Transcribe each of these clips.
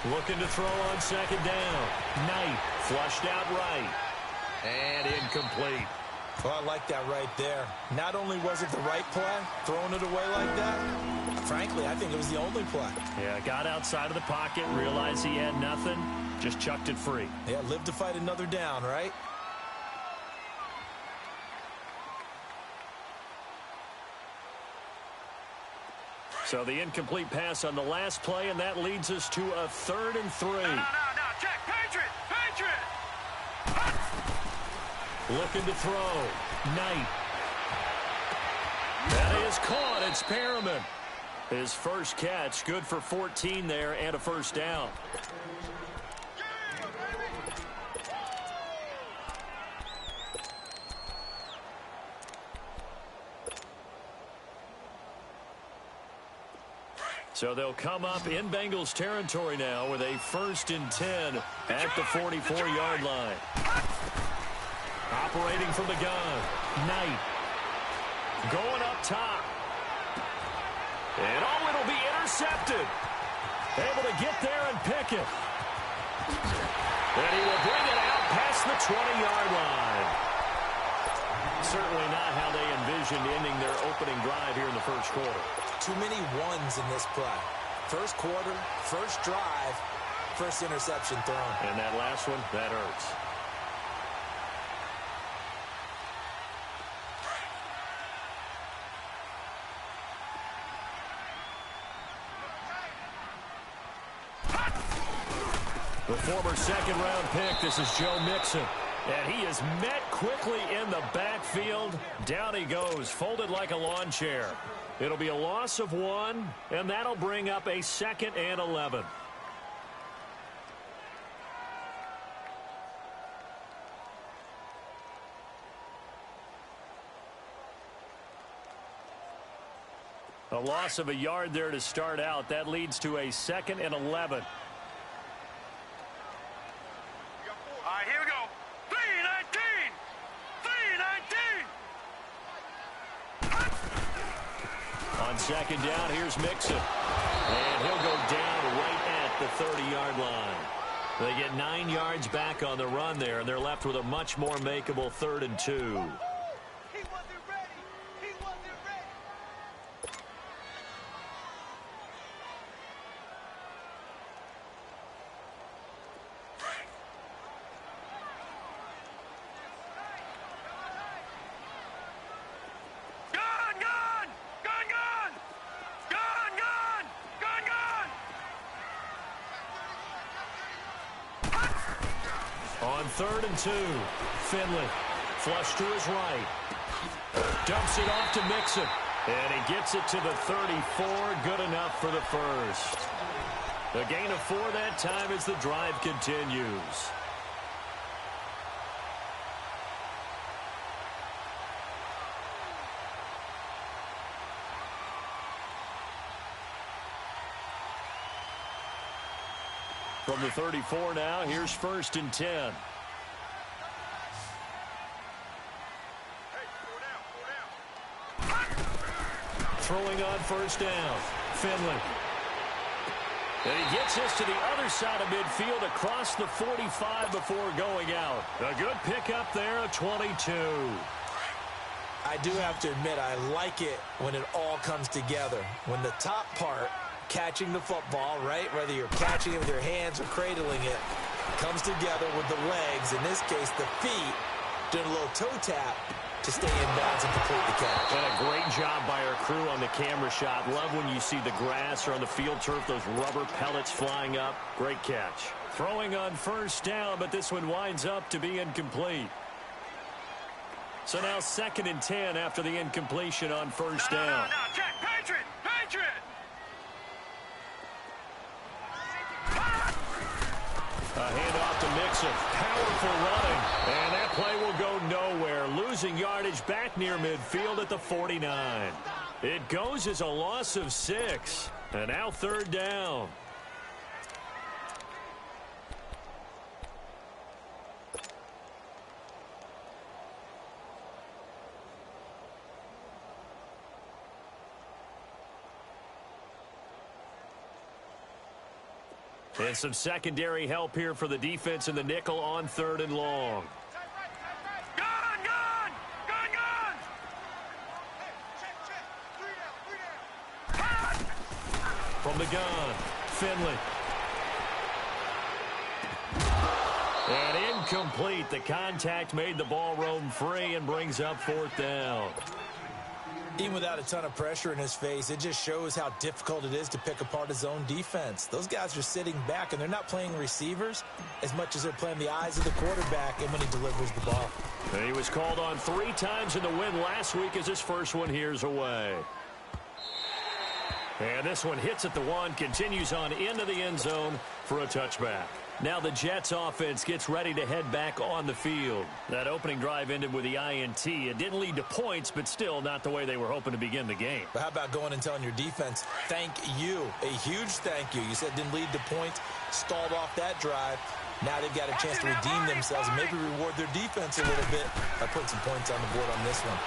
Looking to throw on second down. Knight flushed out right. And incomplete. Well, I like that right there. Not only was it the right play, throwing it away like that, frankly, I think it was the only play. Yeah, got outside of the pocket, realized he had nothing, just chucked it free. Yeah, live to fight another down, right? So the incomplete pass on the last play, and that leads us to a 3rd and 3. No, check, Patriot! Looking to throw. Knight. That is caught. It's Perriman. His first catch, good for 14 there and a first down. So they'll come up in Bengals territory now with a 1st and 10 at the 44-yard line. Operating from the gun. Knight. Going up top. And it'll be intercepted. Able to get there and pick it. And he will bring it out past the 20-yard line. Certainly not how they envisioned ending their opening drive here in the first quarter. Too many ones in this play. First quarter, first drive, first interception thrown. And that last one, that hurts. The former second-round pick, this is Joe Mixon. And he is met quickly in the backfield. Down he goes, folded like a lawn chair. It'll be a loss of 1, and that'll bring up a 2nd and 11. A loss of a yard there to start out. That leads to a 2nd and 11. All right, here we go. 3-19! 3-19! On second down, here's Mixon. And he'll go down right at the 30-yard line. They get 9 yards back on the run there, and they're left with a much more makeable 3rd and 2. He wasn't ready. He wasn't ready. On 3rd and 2, Finley, flush to his right. Dumps it off to Mixon. And he gets it to the 34, good enough for the first. A gain of 4 that time as the drive continues. From the 34 now, here's 1st and 10. Throwing on 1st down. Finley. And he gets this to the other side of midfield across the 45 before going out. A good pickup there, a 22. I do have to admit, I like it when it all comes together. When the top part, catching the football, right, whether you're catching it with your hands or cradling it, comes together with the legs, in this case the feet, doing a little toe tap to stay in bounds and complete the catch. And a great job by our crew on the camera shot. Love when you see the grass or on the field turf, those rubber pellets flying up. Great catch. Throwing on 1st down, but this one winds up to be incomplete. So now 2nd and 10 after the incompletion on 1st down. No, check, Patriot! A handoff to Mixon. Powerful running. And that play will go nowhere. Losing yardage back near midfield at the 49. It goes as a loss of 6. And now 3rd down. And some secondary help here for the defense in the nickel on 3rd and long. Gun, gun! Gun, gun! From the gun, Finley. And incomplete. The contact made the ball roam free and brings up 4th down. Even without a ton of pressure in his face, it just shows how difficult it is to pick apart his own defense. Those guys are sitting back, and they're not playing receivers as much as they're playing the eyes of the quarterback and when he delivers the ball. And he was called on 3 times in the win last week as his first one here's away. And this one hits at the 1, continues on into the end zone for a touchback. Now the Jets offense gets ready to head back on the field. That opening drive ended with the INT. It didn't lead to points, but still not the way they were hoping to begin the game. But how about going and telling your defense, thank you, a huge thank you. You said it didn't lead to points, stalled off that drive. Now they've got a chance to redeem themselves and maybe reward their defense a little bit by putting some points on the board on this one.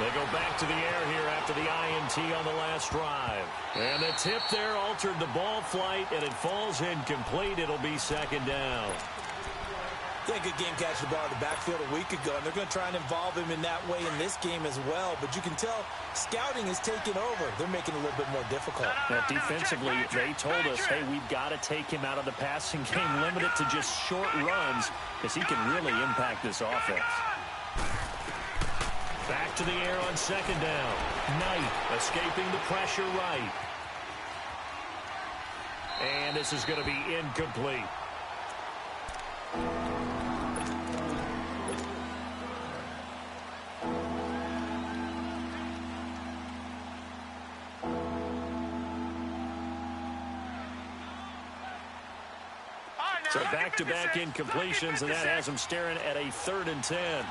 They go back to the air here after the INT on the last drive. And the tip there altered the ball flight, and it falls incomplete. It'll be 2nd down. Yeah, good game catching the ball in the backfield a week ago, and they're going to try and involve him in that way in this game as well. But you can tell scouting is taking over. They're making it a little bit more difficult. Defensively, they told us, hey, we've got to take him out of the passing game, limit it to just short runs, because he can really impact this offense. Back to the air on 2nd down. Knight escaping the pressure right. And this is going to be incomplete. So back-to-back incompletions, and that has them staring at a 3rd and 10.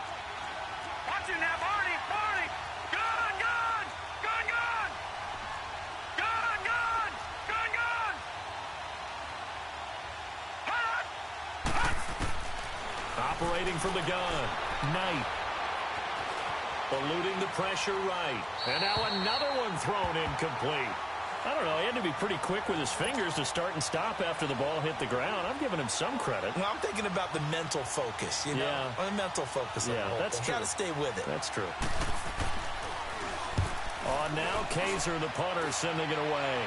Watch it now, Barney! Barney! Gun, gun! Gun, gun! Gun, gun! Gun, gun! Hut! Hut! Operating from the gun. Knight. Eluding the pressure right. And now another one thrown incomplete. I don't know, he had to be pretty quick with his fingers to start and stop after the ball hit the ground. I'm giving him some credit. Well, I'm thinking about the mental focus, you know? Yeah. The mental focus. Yeah, that's true. Got to stay with it. That's true. On now, Kaiser, the punter, sending it away.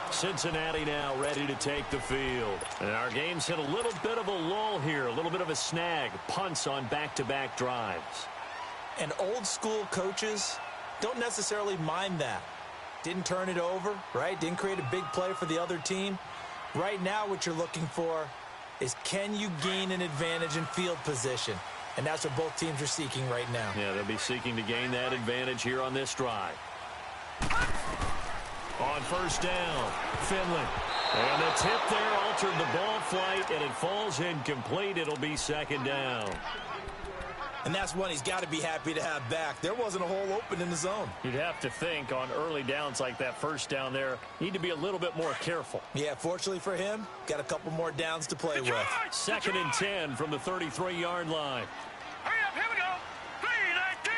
Cincinnati now ready to take the field. And our game's hit a little bit of a lull here, a little bit of a snag. Punts on back-to-back drives. And old-school coaches don't necessarily mind that. Didn't turn it over, right? Didn't create a big play for the other team. Right now, what you're looking for is can you gain an advantage in field position? And that's what both teams are seeking right now. Yeah, they'll be seeking to gain that advantage here on this drive. On 1st down, Finley. And the tip there altered the ball flight, and it falls incomplete. It'll be 2nd down. And that's one he's got to be happy to have back. There wasn't a hole open in the zone. You'd have to think on early downs like that 1st down there, need to be a little bit more careful. Yeah, fortunately for him, got a couple more downs to play with. 2nd and 10 from the 33-yard line. Hurry up, here we go! 3-19!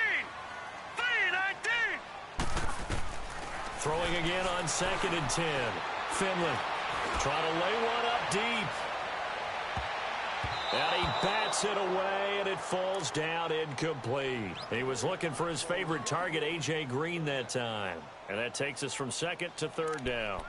3-19! Throwing again on 2nd and 10. Finley trying to lay one up deep. And he bats it away, and it falls down incomplete. He was looking for his favorite target, A.J. Green, that time. And that takes us from 2nd to 3rd down.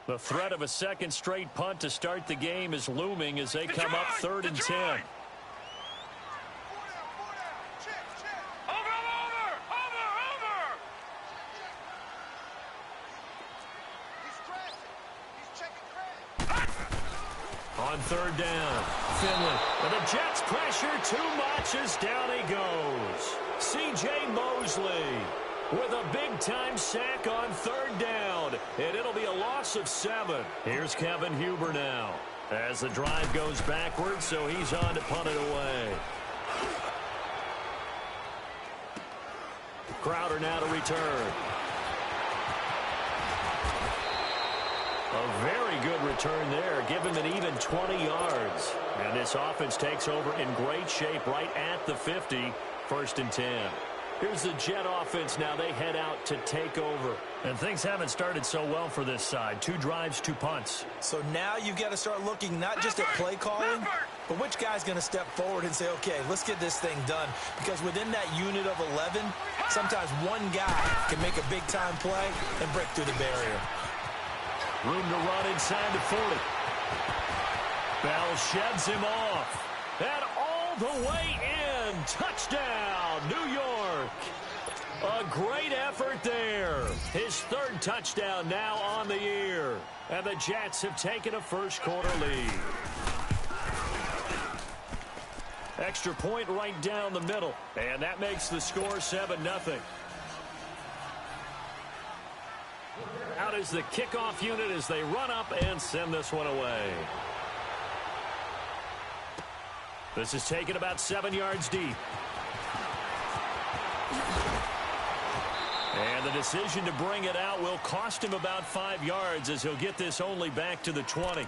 The threat of a second straight punt to start the game is looming as they come up 3rd and 10. On 3rd down, Finley. And the Jets pressure too much as down he goes. C.J. Mosley with a big-time sack on 3rd down. And it'll be a loss of 7. Here's Kevin Huber now as the drive goes backwards, so he's on to punt it away. Crowder now to return. A very good return there. Give him an even 20 yards. And this offense takes over in great shape right at the 50. 1st and 10. Here's the Jet offense now. They head out to take over. And things haven't started so well for this side. 2 drives, 2 punts. So now you've got to start looking not just at play calling, but which guy's going to step forward and say, okay, let's get this thing done. Because within that unit of 11, sometimes one guy can make a big-time play and break through the barrier. Room to run inside the 40. Bell sheds him off. And all the way in. Touchdown, New York. A great effort there. His 3rd touchdown now on the year. And the Jets have taken a first-quarter lead. Extra point right down the middle. And that makes the score 7-0. Out is the kickoff unit as they run up and send this one away. This is taken about 7 yards deep. And the decision to bring it out will cost him about 5 yards as he'll get this only back to the 20.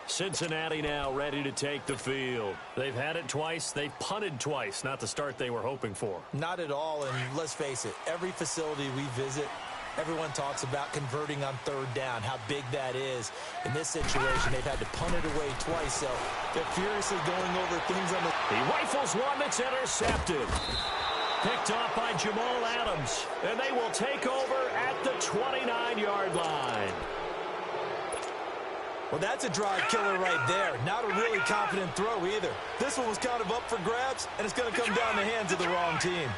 Cincinnati now ready to take the field. They've had it twice. They've punted twice. Not the start they were hoping for. Not at all, and let's face it, every facility we visit, everyone talks about converting on 3rd down, how big that is. In this situation, they've had to punt it away twice, so they're furiously going over things on the... He rifles one that's intercepted. Picked off by Jamal Adams, and they will take over at the 29-yard line. Well, that's a drive killer right there. Not a really confident throw either. This one was kind of up for grabs, and it's going to come down the hands of the wrong team.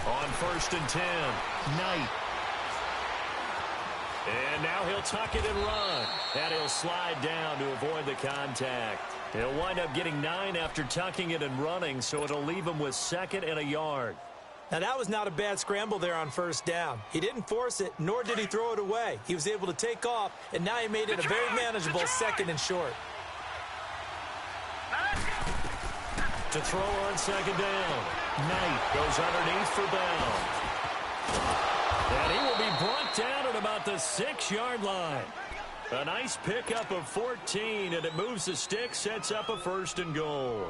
On 1st and 10, Knight. And now he'll tuck it and run. And he'll slide down to avoid the contact. He'll wind up getting 9 after tucking it and running, so it'll leave him with 2nd and a yard. Now, that was not a bad scramble there on 1st down. He didn't force it, nor did he throw it away. He was able to take off, and now he made it a very manageable 2nd and short. To throw on 2nd down. Knight goes underneath for Bell. And he will be brought down at about the 6-yard line. A nice pickup of 14, and it moves the stick, sets up a 1st and goal.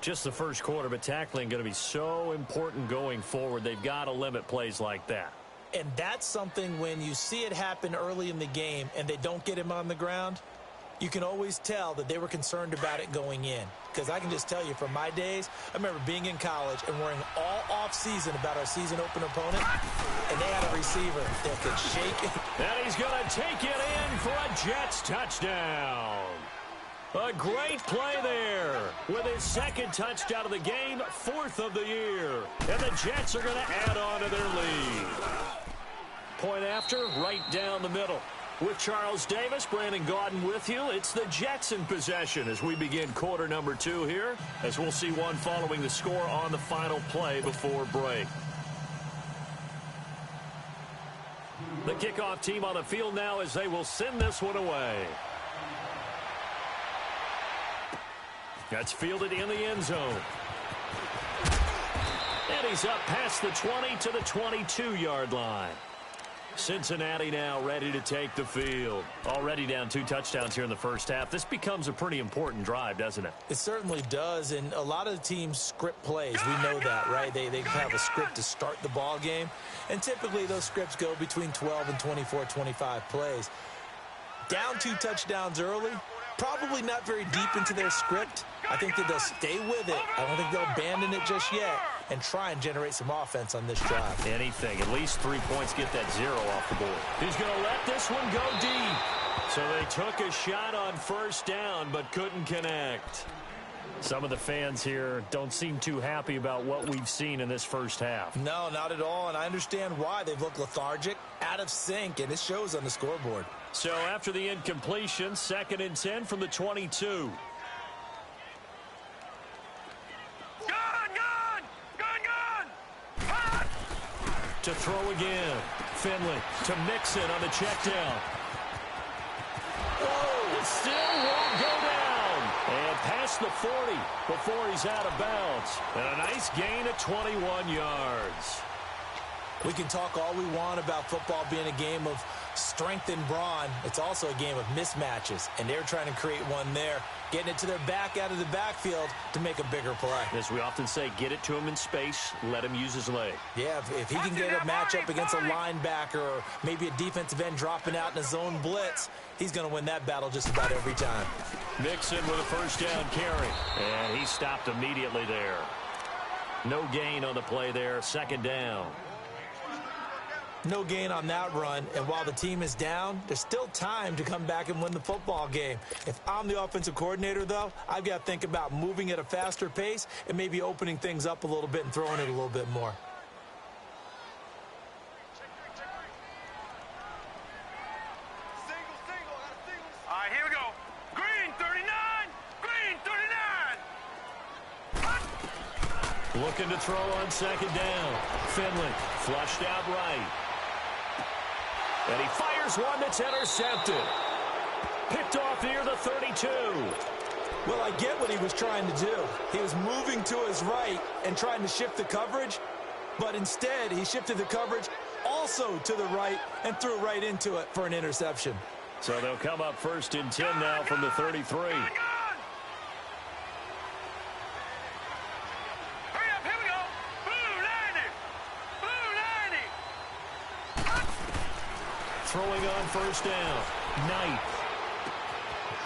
Just the first quarter, but tackling going to be so important going forward. They've got to limit plays like that. And that's something when you see it happen early in the game and they don't get him on the ground, you can always tell that they were concerned about it going in. Because I can just tell you from my days, I remember being in college and worrying all off-season about our season open opponent, and they had a receiver that could shake it. And he's going to take it in for a Jets touchdown. A great play there with his 2nd touchdown of the game, 4th of the year. And the Jets are going to add on to their lead. Point after, right down the middle. With Charles Davis, Brandon Gaudin with you. It's the Jets in possession as we begin quarter number 2 here, as we'll see one following the score on the final play before break. The kickoff team on the field now as they will send this one away. That's fielded in the end zone. And he's up past the 20 to the 22-yard line. Cincinnati now ready to take the field. Already down 2 touchdowns here in the first half. This becomes a pretty important drive, doesn't it? It certainly does, and a lot of the teams script plays. We know that, right? They have a script to start the ball game, and typically those scripts go between 12 and 24, 25 plays. Down 2 touchdowns early, probably not very deep into their script. I think that they'll stay with it. I don't think they'll abandon it just yet and try and generate some offense on this drive. Anything. At least 3 points, get that 0 off the board. He's going to let this one go deep. So they took a shot on 1st down but couldn't connect. Some of the fans here don't seem too happy about what we've seen in this first half. No, not at all, and I understand why. They've looked lethargic, out of sync, and it shows on the scoreboard. So after the incompletion, 2nd and 10 from the 22. To throw again. Finley to Mixon on the check down. Oh, it still won't go down. And past the 40 before he's out of bounds. And a nice gain of 21 yards. We can talk all we want about football being a game of strength and brawn. It's also a game of mismatches, and they're trying to create one there, getting it to their back out of the backfield to make a bigger play. As we often say, get it to him in space, let him use his leg. Yeah, if he can get a matchup against a linebacker or maybe a defensive end dropping out in a zone blitz, he's going to win that battle just about every time. Mixon with a first down carry, and he stopped immediately there. No gain on the play there, second down. No gain on that run, and while the team is down, there's still time to come back and win the football game. If I'm the offensive coordinator, though, I've got to think about moving at a faster pace and maybe opening things up a little bit and throwing it a little bit more. All right, here we go. Green 39. Green 39. Looking to throw on second down. Finley flushed out right. And he fires one that's intercepted. Picked off near the 32. Well, I get what he was trying to do. He was moving to his right and trying to shift the coverage, but instead he shifted the coverage also to the right and threw right into it for an interception. So they'll come up first and 10 now from the 33. Hurry up, here we go. Blue 90. Blue 90. Throwing on first down. Knight.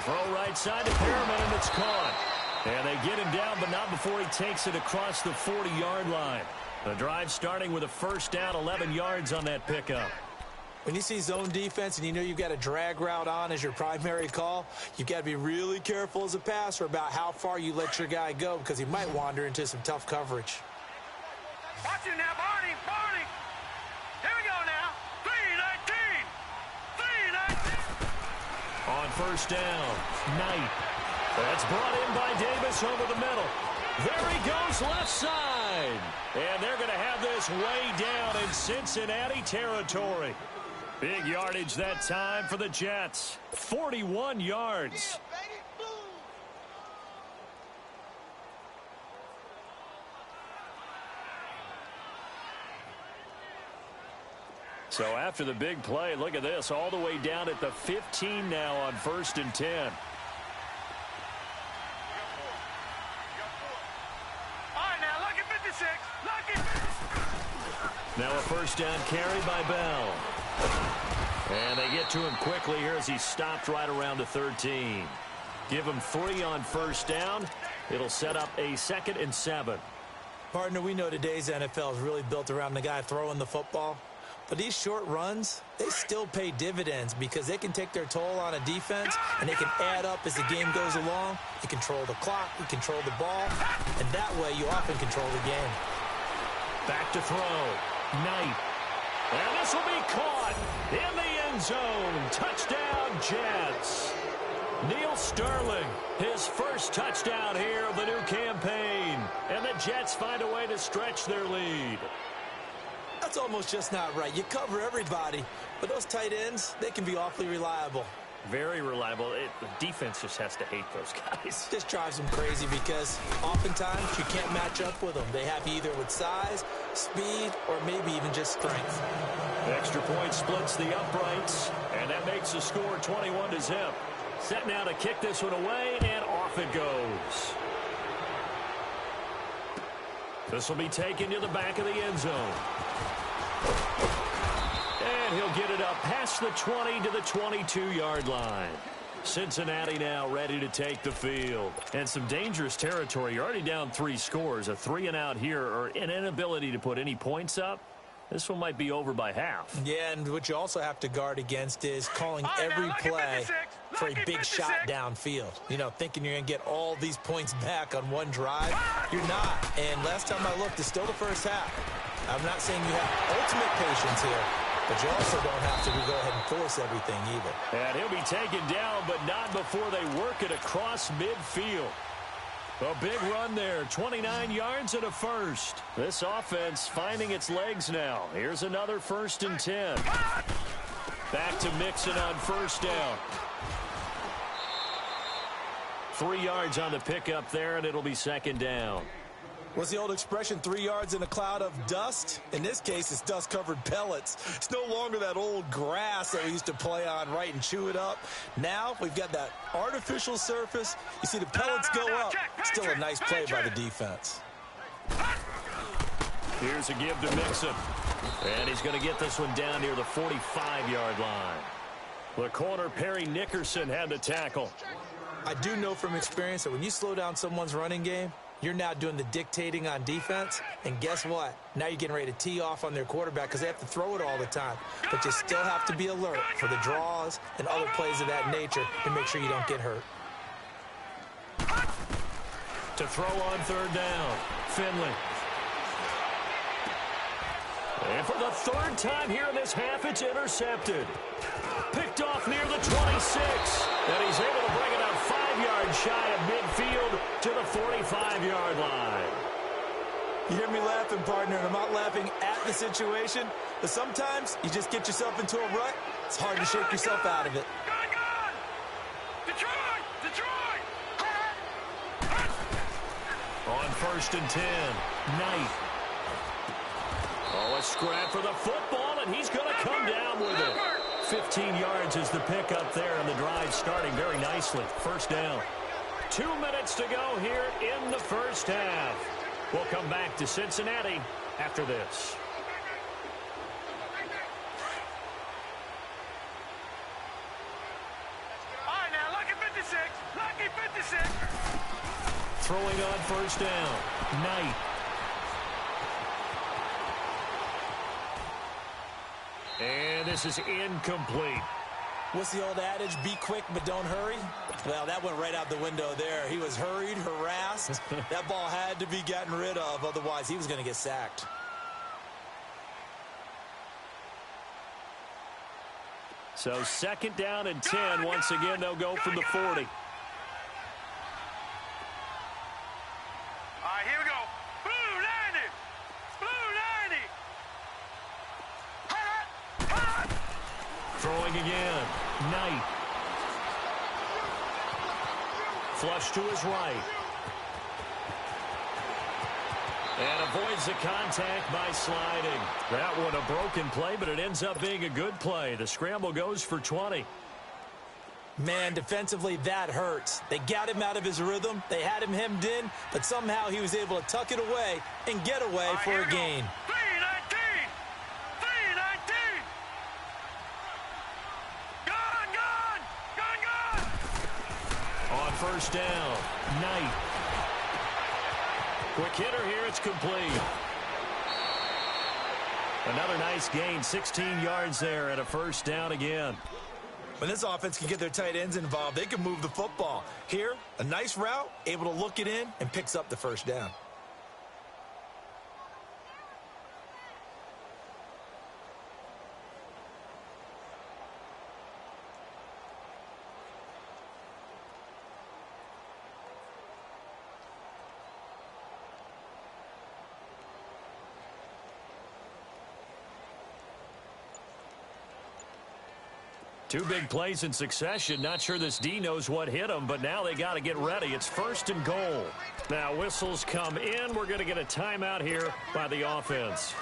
Throw right side to Perriman, and it's caught. And they get him down, but not before he takes it across the 40-yard line. The drive starting with a first down, 11 yards on that pickup. When you see zone defense and you know you've got a drag route on as your primary call, you've got to be really careful as a passer about how far you let your guy go because he might wander into some tough coverage. Watch it now, Barney. Barney. Here we go now. 3-19. 3-19. On first down, Knight. That's brought in by Davis over the middle. There he goes left side. And they're going to have this way down in Cincinnati territory. Big yardage that time for the Jets. 41 yards. So after the big play, look at this. All the way down at the 15 now on first and 10. All right, now, lucky 56. Lucky. Now a first down carry by Bell. And they get to him quickly here as he stopped right around the 13. Give him 3 on first down. It'll set up a 2nd and 7. Partner, we know today's NFL is really built around the guy throwing the football. But these short runs, they still pay dividends because they can take their toll on a defense and they can add up as the game goes along. You control the clock, you control the ball, and that way you often control the game. Back to throw. Knight. And this will be caught in the end zone. Touchdown, Jets. Neil Sterling, his first touchdown here of the new campaign. And the Jets find a way to stretch their lead. That's almost just not right. You cover everybody, but those tight ends, they can be awfully reliable. Very reliable. The defense just has to hate those guys. This drives them crazy because oftentimes you can't match up with them. They have either with size, speed, or maybe even just strength. Extra point splits the uprights, and that makes the score 21-0. Set now to kick this one away, and off it goes. This will be taken to the back of the end zone. And he'll get it up past the 20 to the 22-yard line. Cincinnati now ready to take the field. And some dangerous territory. You're already down 3 scores. A 3-and-out here or an inability to put any points up. This one might be over by half. Yeah, and what you also have to guard against is calling every play for a big shot downfield. You know, thinking you're going to get all these points back on one drive. You're not. And last time I looked, it's still the first half. I'm not saying you have ultimate patience here, but you also don't have to go ahead and force everything either. And he'll be taken down, but not before they work it across midfield. A big run there, 29 yards and a first. This offense finding its legs now. Here's another 1st and 10. Back to Mixon on first down. 3 yards on the pickup there, and it'll be 2nd down. What's the old expression, 3 yards in a cloud of dust? In this case, it's dust-covered pellets. It's no longer that old grass that we used to play on, right, and chew it up. Now we've got that artificial surface. You see the pellets go up. Still a nice play by the defense. Here's a give to Mixon. And he's going to get this one down near the 45-yard line. The corner, Perry Nickerson, had the tackle. I do know from experience that when you slow down someone's running game, you're now doing the dictating on defense, and guess what? Now you're getting ready to tee off on their quarterback because they have to throw it all the time. But you still have to be alert for the draws and other plays of that nature to make sure you don't get hurt. To throw on third down, Finley. And for the third time here in this half, it's intercepted. Picked off near the 26. And he's able to bring it out 5 yards shy of midfield to the 45-yard line. You hear me laughing, partner, and I'm not laughing at the situation, but sometimes you just get yourself into a rut. It's hard to shake yourself out of it. Detroit! On 1st and 10, Knight. Oh, a scrap for the football, and he's going to come down with it. 15 yards is the pickup there, and the drive starting very nicely. First down. 2 minutes to go here in the first half. We'll come back to Cincinnati after this. All right, now, lucky 56. Lucky 56. Throwing on first down. Knight. And this is incomplete. What's the old adage? Be quick, but don't hurry? Well, that went right out the window there. He was hurried, harassed. That ball had to be gotten rid of. Otherwise, he was going to get sacked. So 2nd down and 10. Once again, they'll go from the 40. All right, here we go. Blue 90. Blue 90. Throwing again. Knight. Flush to his right. And avoids the contact by sliding. That one a broken play, but it ends up being a good play. The scramble goes for 20. Man, defensively, that hurts. They got him out of his rhythm. They had him hemmed in, but somehow he was able to tuck it away and get away for a gain. 319. 319. Gone. On first down, Knight. Quick hitter here, it's complete. Another nice gain, 16 yards there and a first down again. When this offense can get their tight ends involved, they can move the football. Here, a nice route, able to look it in, and picks up the first down. Two big plays in succession. Not sure this D knows what hit him, but now they got to get ready. It's 1st and goal. Now whistles come in. We're going to get a timeout here by the offense,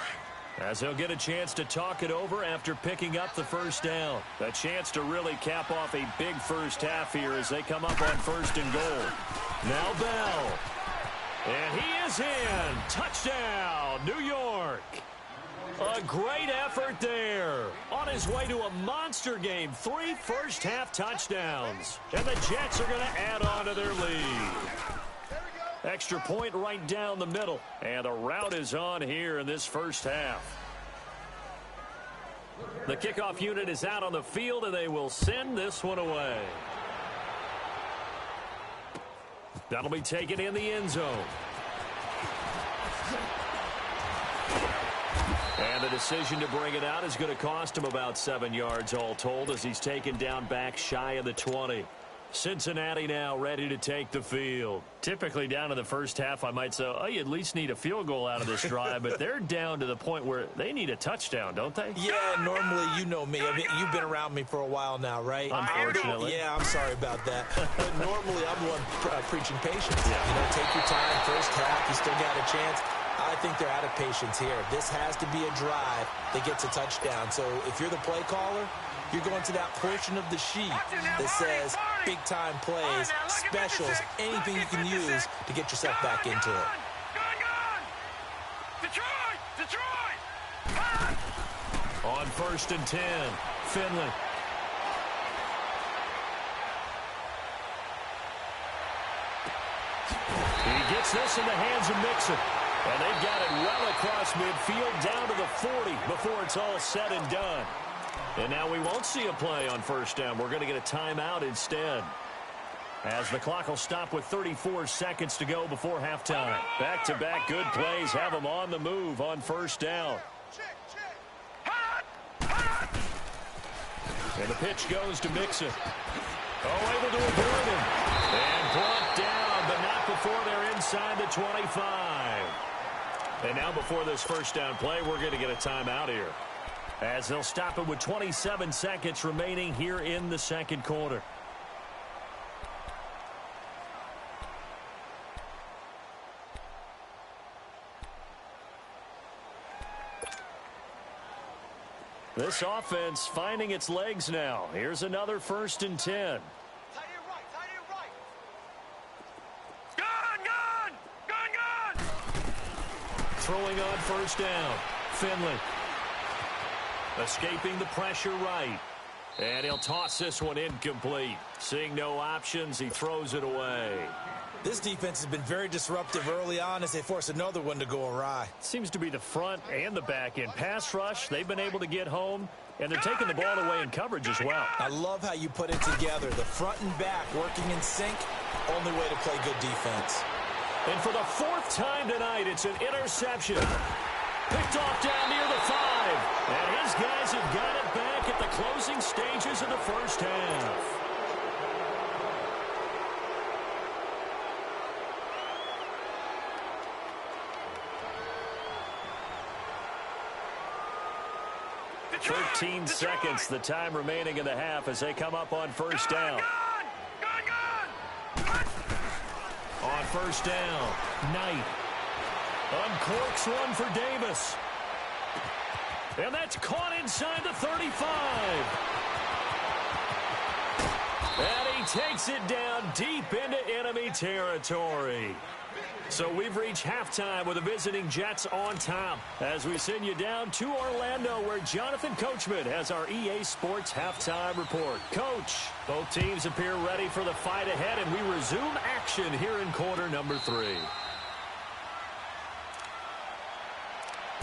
as they'll get a chance to talk it over after picking up the first down. A chance to really cap off a big first half here as they come up on 1st and goal. Now Bell. And he is in. Touchdown, New York. A great effort there. On his way to a monster game. 3 first-half touchdowns. And the Jets are going to add on to their lead. Extra point right down the middle. And the route is on here in this first half. The kickoff unit is out on the field, and they will send this one away. That'll be taken in the end zone. And the decision to bring it out is going to cost him about 7 yards all told, as he's taken down back shy of the 20. Cincinnati now ready to take the field. Typically down to the first half, I might say, oh, you at least need a field goal out of this drive, but they're down to the point where they need a touchdown, don't they? Yeah, normally, you know me. I mean, you've been around me for a while now, right? Unfortunately. Yeah, I'm sorry about that. But normally, I'm the one preaching patience. Yeah. You know, take your time, first half, you still got a chance. I think they're out of patience here. This has to be a drive that gets a touchdown. So if you're the play caller, you're going to that portion of the sheet that says big-time plays, specials, anything you can use to get yourself back into it. Detroit! On 1st and 10, Finley. He gets this in the hands of Mixon. And they've got it well across midfield down to the 40 before it's all said and done. And now we won't see a play on 1st down. We're going to get a timeout instead, as the clock will stop with 34 seconds to go before halftime. Back-to-back good plays have them on the move on 1st down. And the pitch goes to Mixon. Oh, able to avoid him. And brought down, but not before they're inside the 25. And now before this 1st down play, we're going to get a timeout here, as they'll stop it with 27 seconds remaining here in the 2nd quarter. This offense finding its legs now. Here's another 1st and 10. Throwing on 1st down. Finley. Escaping the pressure right. And he'll toss this one incomplete. Seeing no options, he throws it away. This defense has been very disruptive early on as they force another one to go awry. Seems to be the front and the back end. Pass rush, they've been able to get home, and they're taking the ball away in coverage as well. I love how you put it together. The front and back working in sync, only way to play good defense. And for the 4th time tonight, it's an interception. Picked off down near the 5. And his guys have got it back at the closing stages of the 1st half. Detroit, 13 seconds, the time remaining in the half as they come up on 1st down. On 1st down, Knight uncorks one for Davis. And that's caught inside the 35. And he takes it down deep into enemy territory. So we've reached halftime with the visiting Jets on top, as we send you down to Orlando, where Jonathan Coachman has our EA Sports halftime report. Coach, both teams appear ready for the fight ahead, and we resume action here in quarter number 3.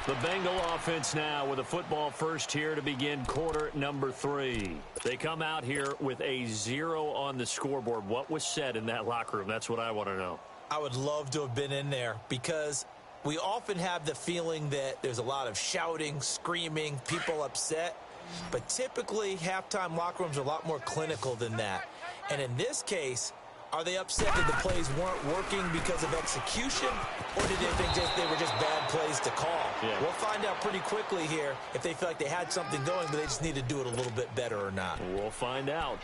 The Bengal offense now with a football first here to begin quarter number 3. They come out here with a 0 on the scoreboard. What was said in that locker room? That's what I want to know. I would love to have been in there, because we often have the feeling that there's a lot of shouting, screaming, people upset. But typically, halftime locker rooms are a lot more clinical than that. And in this case, are they upset that the plays weren't working because of execution, or did they think they were just bad plays to call? Yeah. We'll find out pretty quickly here if they feel like they had something going, but they just need to do it a little bit better or not. We'll find out.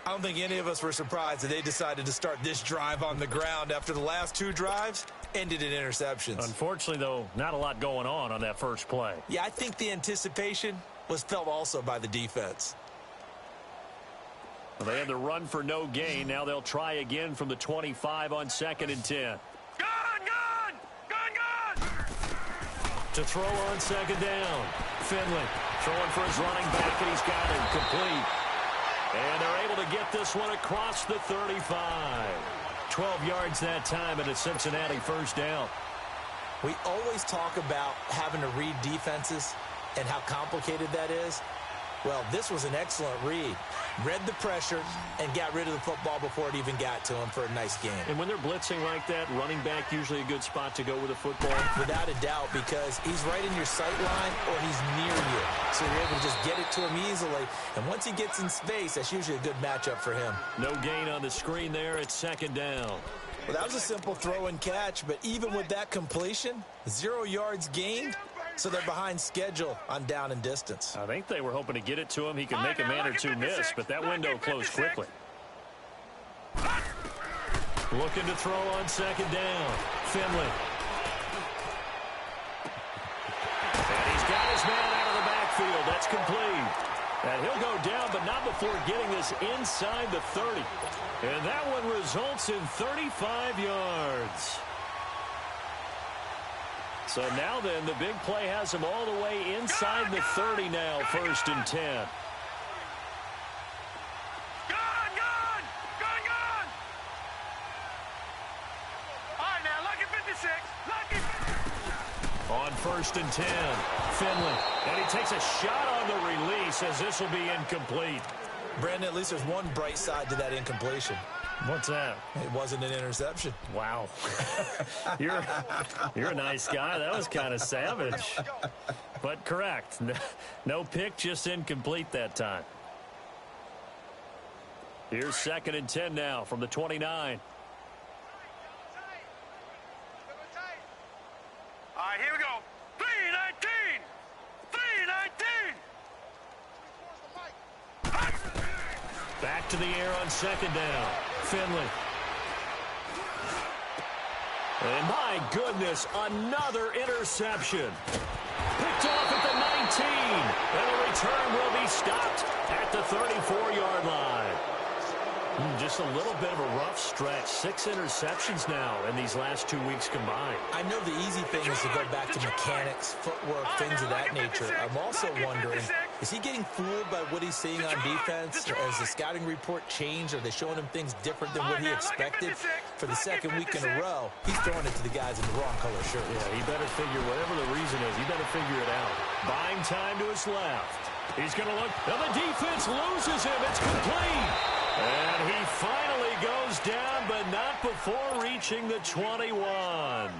I don't think any of us were surprised that they decided to start this drive on the ground after the last 2 drives ended in interceptions. Unfortunately, though, not a lot going on that first play. Yeah, I think the anticipation was felt also by the defense. Well, they had the run for no gain. Now they'll try again from the 25 on 2nd and 10. Gun! To throw on 2nd down. Finley throwing for his running back, and he's got him complete. And they're able to get this one across the 35. 12 yards that time, and it's Cincinnati 1st down. We always talk about having to read defenses and how complicated that is. Well, this was an excellent read. Read the pressure and got rid of the football before it even got to him for a nice game. And when they're blitzing like that, running back usually a good spot to go with the football? Without a doubt, because he's right in your sight line or he's near you. So you're able to just get it to him easily. And once he gets in space, that's usually a good matchup for him. No gain on the screen there. It's second down. Well, that was a simple throw and catch, but even with that completion, 0 yards gained. So they're behind schedule on down and distance. I think they were hoping to get it to him. He could make a man or two miss, but that window closed quickly. Looking to throw on second down. Finley. And he's got his man out of the backfield. That's complete. And he'll go down, but not before getting this inside the 30. And that one results in 35 yards. So now then, the big play has him all the way inside the 30 now, 1st and 10. Gone! All right, now, lucky 56. Lucky. On 1st and 10, Finley. And he takes a shot on the release as this will be incomplete. Brandon, at least there's one bright side to that incompletion. What's that? It wasn't an interception. Wow. You're a nice guy. That was kind of savage. But correct. No pick, just incomplete that time. Here's 2nd and 10 now from the 29. All right, here we go. 3-19. 3-19. Back to the air on 2nd down. Finley. And my goodness, another interception. Picked off at the 19. And the return will be stopped at the 34-yard line. Just a little bit of a rough stretch. 6 interceptions now in these last 2 weeks combined. I know the easy thing is to go back to mechanics, footwork, things of that nature. I'm also wondering, is he getting fooled by what he's seeing on defense? Has the scouting report changed? Are they showing him things different than what he expected? For the 2nd week in a row, he's throwing it to the guys in the wrong color shirt. Yeah, he better figure, whatever the reason is, he better figure it out. Buying time to his left. He's going to look, and the defense loses him. It's complete. And he finally goes down, but not before reaching the 21.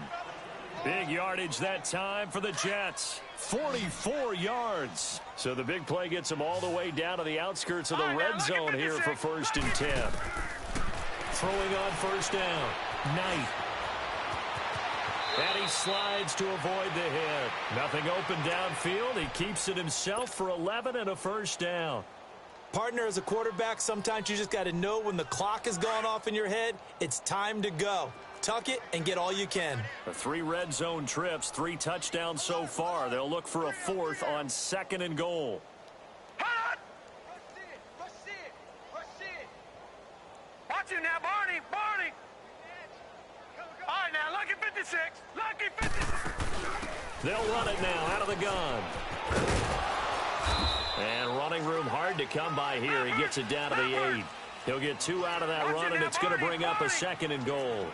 Big yardage that time for the Jets. 44 yards. So the big play gets him all the way down to the outskirts of the red zone here for 1st and 10. Throwing on 1st down. Knight. And he slides to avoid the hit. Nothing open downfield. He keeps it himself for 11 and a 1st down. Partner, as a quarterback, sometimes you just got to know when the clock has gone off in your head, it's time to go. Tuck it and get all you can. The 3 red zone trips, 3 touchdowns so far. They'll look for a 4th on 2nd and goal. Hot! Watch him now, Barney. All right, now, lucky 56. Lucky 56. They'll run it now out of the gun. And running room hard to come by here. He gets it down to the 8. He'll get 2 out of that run, and it's going to bring up a 2nd and goal.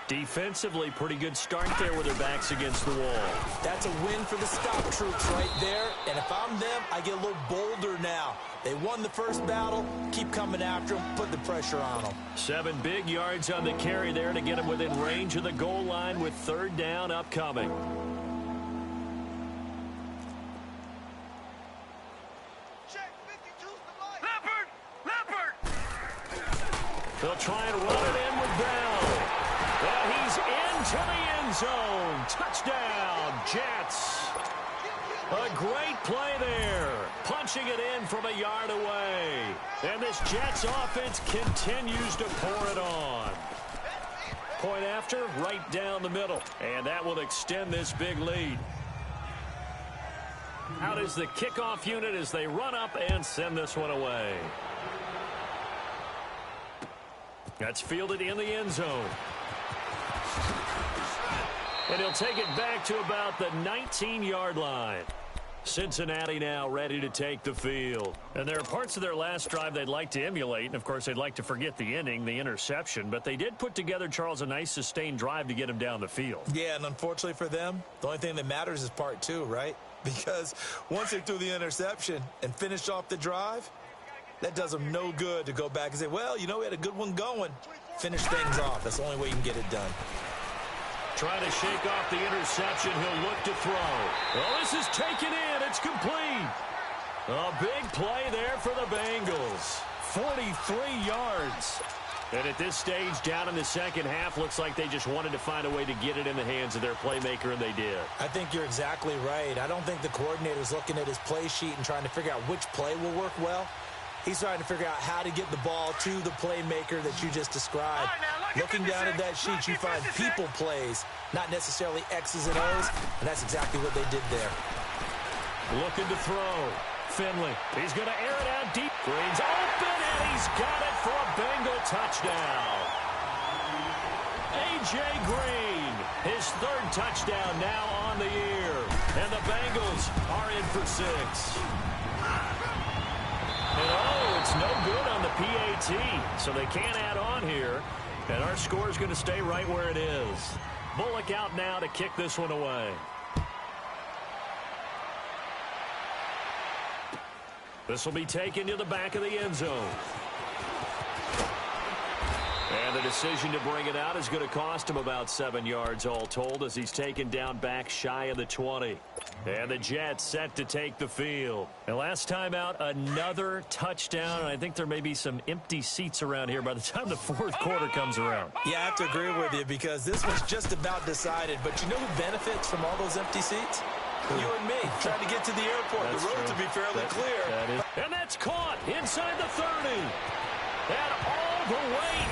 Defensively, pretty good start there with their backs against the wall. That's a win for the scout troops right there. And if I'm them, I get a little bolder now. They won the first battle. Keep coming after them. Put the pressure on them. 7 big yards on the carry there to get him within range of the goal line with 3rd down upcoming. They'll try and run it in with Bell. And he's into the end zone. Touchdown, Jets. A great play there. Punching it in from a yard away. And this Jets offense continues to pour it on. Point after, right down the middle. And that will extend this big lead. Out is the kickoff unit as they run up and send this one away. That's fielded in the end zone. And he'll take it back to about the 19-yard line. Cincinnati now ready to take the field. And there are parts of their last drive they'd like to emulate. And, of course, they'd like to forget the inning, the interception. But they did put together, Charles, a nice sustained drive to get him down the field. Yeah, and unfortunately for them, the only thing that matters is part two, right? Because once they threw the interception and finished off the drive, that does them no good to go back and say, well, you know, we had a good one going. Finish things off. That's the only way you can get it done. Trying to shake off the interception. He'll look to throw. Well, this is taken in. It's complete. A big play there for the Bengals. 43 yards. And at this stage, down in the second half, looks like they just wanted to find a way to get it in the hands of their playmaker, and they did. I think you're exactly right. I don't think the coordinator's looking at his play sheet and trying to figure out which play will work well. He's trying to figure out how to get the ball to the playmaker that you just described. Looking down at that sheet, you find people plays, not necessarily X's and O's, and that's exactly what they did there. Looking to throw. Finley. He's going to air it out deep. Green's open, and he's got it for a Bengal touchdown. A.J. Green, his third touchdown now on the year. And the Bengals are in for 6. And oh, it's no good on the PAT, so they can't add on here. And our score is going to stay right where it is. Bullock out now to kick this one away. This will be taken to the back of the end zone. And the decision to bring it out is going to cost him about 7 yards all told as he's taken down back shy of the 20. And the Jets set to take the field. And last time out, another touchdown. And I think there may be some empty seats around here by the time the fourth quarter comes around. Yeah, I have to agree with you because this was just about decided. But you know who benefits from all those empty seats? You and me, trying to get to the airport. That's the road true. to be fairly clear. And that's caught inside the 30. And all the way in.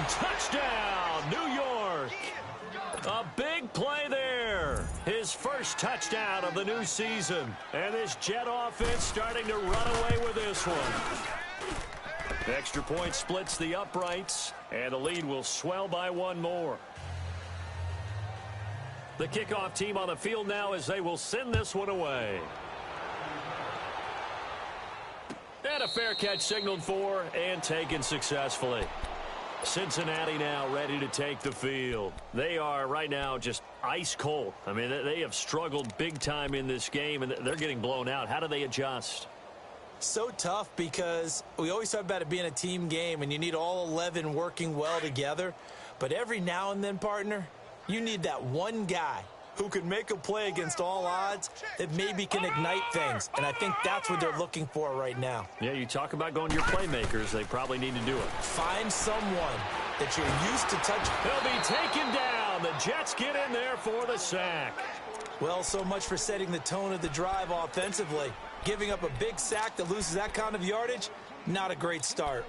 Touchdown, New York. A big play there. His first touchdown of the new season. And this Jet offense starting to run away with this one. Extra point splits the uprights. And the lead will swell by one more. The kickoff team on the field now as they will send this one away. And a fair catch signaled for and taken successfully. Cincinnati now ready to take the field. They are right now just ice cold. I mean, they have struggled big time in this game, and they're getting blown out. How do they adjust? So tough because we always talk about it being a team game, and you need all 11 working well together. But every now and then, partner, you need that one guy who can make a play against all odds that maybe can ignite things. And I think that's what they're looking for right now. Yeah, you talk about going to your playmakers. They probably need to do it. Find someone that you're used to touching. They'll be taken down. The Jets get in there for the sack. Well, so much for setting the tone of the drive offensively. Giving up a big sack that loses that kind of yardage, not a great start.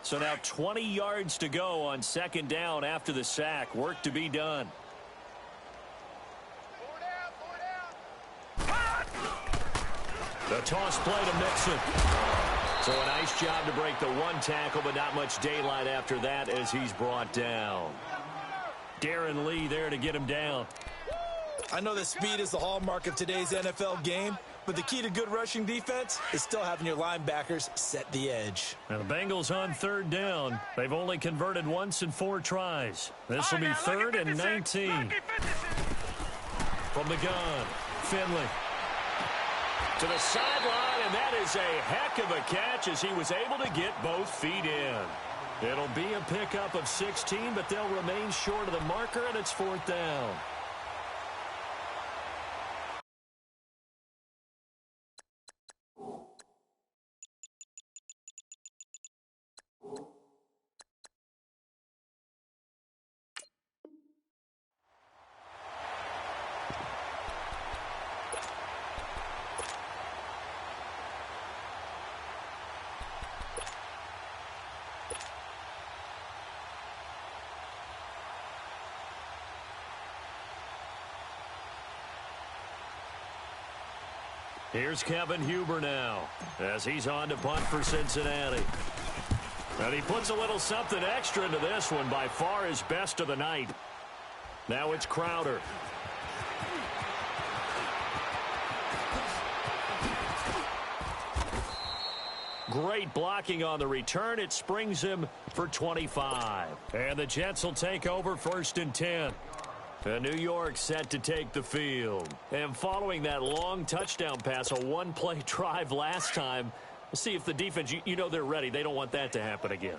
So now 20 yards to go on second down after the sack. Work to be done. The toss play to Mixon. So a nice job to break the one tackle, but not much daylight after that as he's brought down. Darren Lee there to get him down. I know that speed is the hallmark of today's NFL game, but the key to good rushing defense is still having your linebackers set the edge. Now the Bengals on third down. They've only converted once in 4 tries. This will be third and 19. From the gun, Finley. To the sideline, and that is a heck of a catch as he was able to get both feet in. It'll be a pickup of 16, but they'll remain short of the marker, and it's fourth down. Here's Kevin Huber now as he's on to punt for Cincinnati. And he puts a little something extra into this one, by far his best of the night. Now it's Crowder. Great blocking on the return. It springs him for 25. And the Jets will take over 1st and 10. And New York set to take the field. And following that long touchdown pass, a one-play drive last time, we'll see if the defense, you know they're ready. They don't want that to happen again.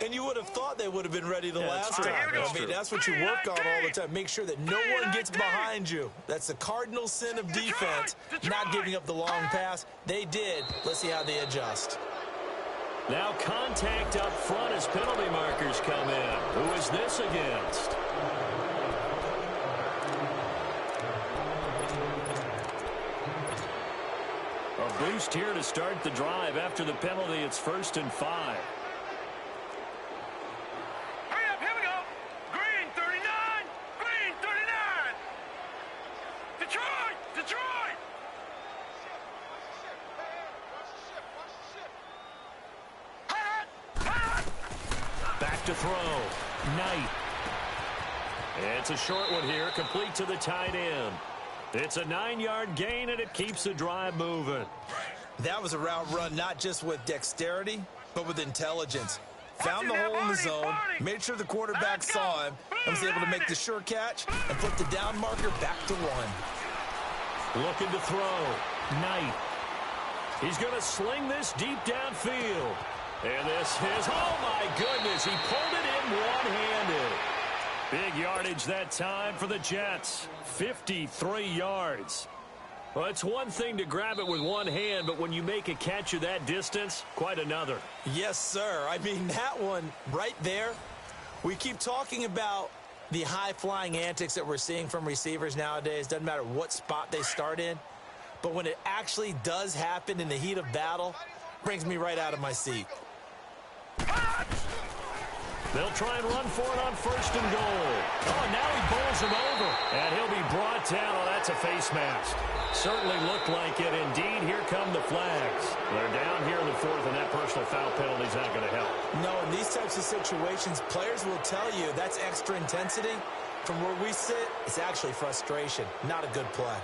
And you would have thought they would have been ready the last true. time. That's I mean, true. that's what you work on all the time. Make sure that no one gets behind you. That's the cardinal sin of defense, not giving up the long pass. They did. Let's see how they adjust. Now contact up front as penalty markers come in. Who is this against? A boost here to start the drive. After the penalty, it's 1st and 5. Hurry up, here we go. Green 39, green 39. Detroit, Detroit. Back to throw. Knight. It's a short one here, complete to the tight end. It's a 9-yard gain, and it keeps the drive moving. That was a route run not just with dexterity, but with intelligence. Found the hole in the zone, made sure the quarterback saw him, and was able to make the sure catch and put the down marker back to 1. Looking to throw. Knight. He's going to sling this deep downfield. And this is, oh my goodness, he pulled it in one-handed. Big yardage that time for the Jets. 53 yards. Well, it's one thing to grab it with one hand, but when you make a catch of that distance, quite another. Yes, sir. I mean, that one right there, we keep talking about the high-flying antics that we're seeing from receivers nowadays. Doesn't matter what spot they start in. But when it actually does happen in the heat of battle, brings me right out of my seat. They'll try and run for it on 1st and goal. Oh, and now he bowls him over. And he'll be brought down. Oh, that's a face mask. Certainly looked like it. Indeed, here come the flags. They're down here in the 4th, and that personal foul penalty is not going to help. No, in these types of situations, players will tell you that's extra intensity. From where we sit, it's actually frustration. Not a good play.